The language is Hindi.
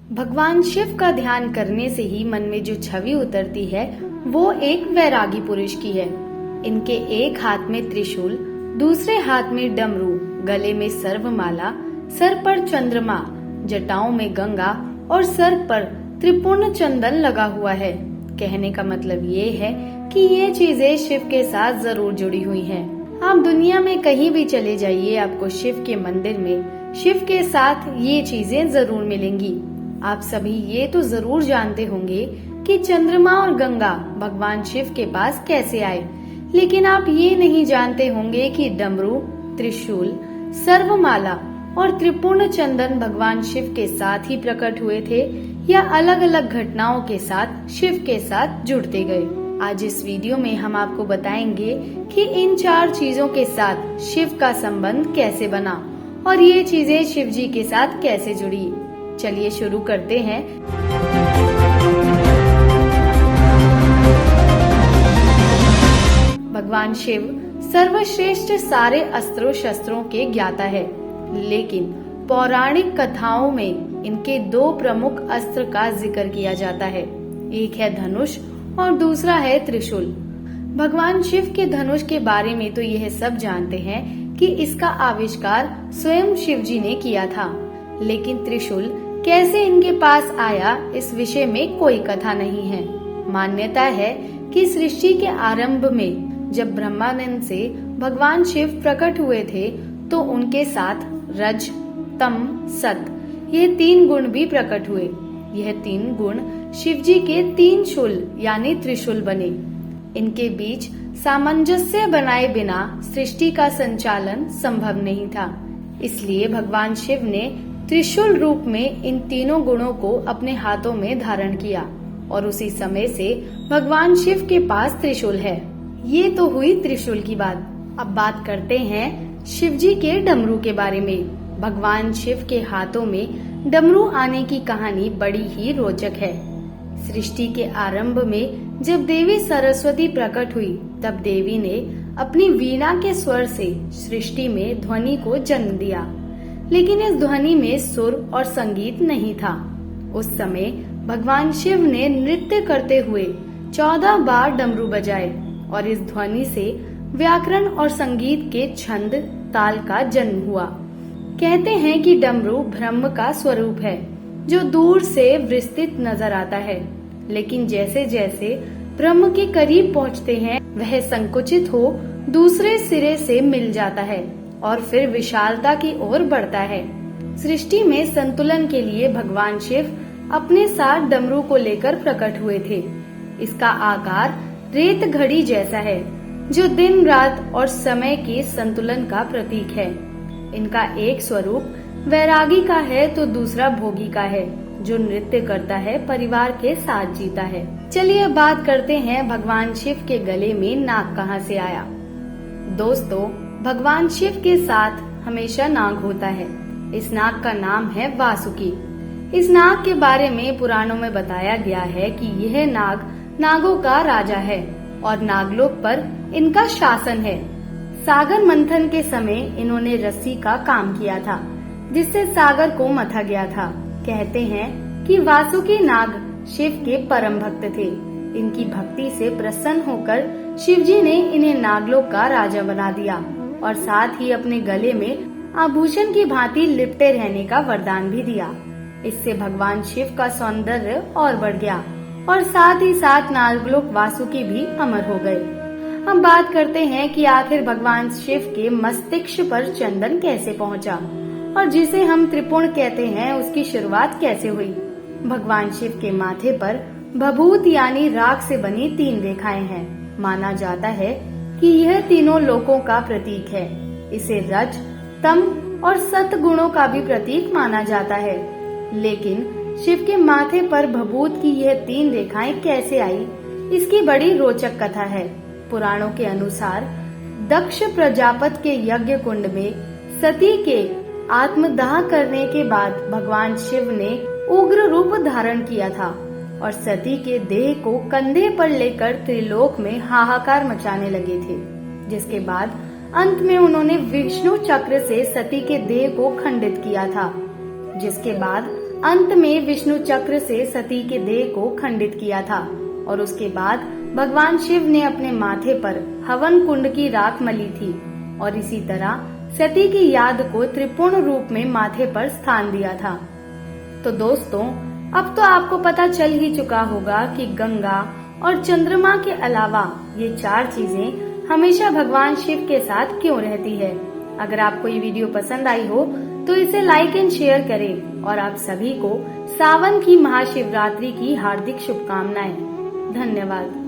भगवान शिव का ध्यान करने से ही मन में जो छवि उतरती है वो एक वैरागी पुरुष की है। इनके एक हाथ में त्रिशूल, दूसरे हाथ में डमरू, गले में सर्वमाला, सर पर चंद्रमा, जटाओं में गंगा और सर पर त्रिपुर्ण चंदन लगा हुआ है। कहने का मतलब ये है कि ये चीजें शिव के साथ जरूर जुड़ी हुई हैं। आप दुनिया में कहीं भी चले जाइए, आपको शिव के मंदिर में शिव के साथ ये चीजें जरूर मिलेंगी। आप सभी ये तो जरूर जानते होंगे कि चंद्रमा और गंगा भगवान शिव के पास कैसे आए, लेकिन आप ये नहीं जानते होंगे कि डमरू, त्रिशूल, सर्वमाला और त्रिपुर्ण चंदन भगवान शिव के साथ ही प्रकट हुए थे या अलग अलग घटनाओं के साथ शिव के साथ जुड़ते गए। आज इस वीडियो में हम आपको बताएंगे कि इन 4 चीजों के साथ शिव का संबंध कैसे बना और ये चीजें शिव जी के साथ कैसे जुड़ी। चलिए शुरू करते हैं। भगवान शिव सर्वश्रेष्ठ सारे अस्त्रों शस्त्रों के ज्ञाता है, लेकिन पौराणिक कथाओं में इनके 2 प्रमुख अस्त्र का जिक्र किया जाता है। एक है धनुष और दूसरा है त्रिशूल। भगवान शिव के धनुष के बारे में तो यह सब जानते हैं कि इसका आविष्कार स्वयं शिव जी ने किया था, लेकिन त्रिशूल कैसे इनके पास आया इस विषय में कोई कथा नहीं है। मान्यता है कि सृष्टि के आरंभ में जब ब्रह्मानंद से भगवान शिव प्रकट हुए थे तो उनके साथ रज, तम, सत ये 3 गुण भी प्रकट हुए। यह 3 गुण शिव जी के 3 शूल यानी त्रिशूल बने। इनके बीच सामंजस्य बनाए बिना सृष्टि का संचालन संभव नहीं था, इसलिए भगवान शिव ने त्रिशूल रूप में इन तीनों गुणों को अपने हाथों में धारण किया और उसी समय से भगवान शिव के पास त्रिशूल है। ये तो हुई त्रिशूल की बात। अब बात करते हैं शिव जी के डमरू के बारे में। भगवान शिव के हाथों में डमरू आने की कहानी बड़ी ही रोचक है। सृष्टि के आरंभ में जब देवी सरस्वती प्रकट हुई तब देवी ने अपनी वीणा के स्वर से सृष्टि में ध्वनि को जन्म दिया, लेकिन इस ध्वनि में सुर और संगीत नहीं था। उस समय भगवान शिव ने नृत्य करते हुए 14 बार डमरू बजाए और इस ध्वनि से व्याकरण और संगीत के छंद, ताल का जन्म हुआ। कहते हैं कि डमरू ब्रह्म का स्वरूप है जो दूर से विस्तृत नजर आता है, लेकिन जैसे जैसे ब्रह्म के करीब पहुंचते हैं वह संकुचित हो दूसरे सिरे से मिल जाता है और फिर विशालता की ओर बढ़ता है। सृष्टि में संतुलन के लिए भगवान शिव अपने साथ डमरू को लेकर प्रकट हुए थे। इसका आकार रेत घड़ी जैसा है जो दिन रात और समय के संतुलन का प्रतीक है। इनका एक स्वरूप वैरागी का है तो दूसरा भोगी का है जो नृत्य करता है, परिवार के साथ जीता है। चलिए अब बात करते हैं भगवान शिव के गले में नाग कहाँ से आया। दोस्तों, भगवान शिव के साथ हमेशा नाग होता है। इस नाग का नाम है वासुकी। इस नाग के बारे में पुराणों में बताया गया है कि यह नाग नागों का राजा है और नागलोक पर इनका शासन है। सागर मंथन के समय इन्होंने रस्सी का काम किया था जिससे सागर को मथा गया था। कहते हैं कि वासुकी नाग शिव के परम भक्त थे। इनकी भक्ति से प्रसन्न होकर शिव जी ने इन्हें नागलोक का राजा बना दिया और साथ ही अपने गले में आभूषण की भांति लिपटे रहने का वरदान भी दिया। इससे भगवान शिव का सौंदर्य और बढ़ गया और साथ ही साथ नागलोक वासुकी भी अमर हो गए। हम बात करते हैं कि आखिर भगवान शिव के मस्तिष्क पर चंदन कैसे पहुंचा और जिसे हम त्रिपुण कहते हैं उसकी शुरुआत कैसे हुई। भगवान शिव के माथे पर भभूत यानी राख से बनी 3 रेखाएं हैं। माना जाता है कि यह तीनों लोकों का प्रतीक है। इसे रज, तम और सत गुणों का भी प्रतीक माना जाता है। लेकिन शिव के माथे पर भभूत की यह 3 रेखाएं कैसे आई, इसकी बड़ी रोचक कथा है। पुराणों के अनुसार दक्ष प्रजापति के यज्ञ कुंड में सती के आत्मदाह करने के बाद भगवान शिव ने उग्र रूप धारण किया था और सती के देह को कंधे पर लेकर त्रिलोक में हाहाकार मचाने लगे थे, जिसके बाद अंत में उन्होंने विष्णु चक्र से सती के देह को खंडित किया था, जिसके बाद अंत में विष्णु चक्र से सती के देह को खंडित किया था और उसके बाद भगवान शिव ने अपने माथे पर हवन कुंड की राख मली थी और इसी तरह सती की याद को त्रिपुण रूप में माथे पर स्थान दिया था। तो दोस्तों, अब तो आपको पता चल ही चुका होगा कि गंगा और चंद्रमा के अलावा ये 4 चीजें हमेशा भगवान शिव के साथ क्यों रहती है। अगर आपको ये वीडियो पसंद आई हो तो इसे लाइक एंड शेयर करें और आप सभी को सावन की महाशिवरात्रि की हार्दिक शुभकामनाएं। धन्यवाद।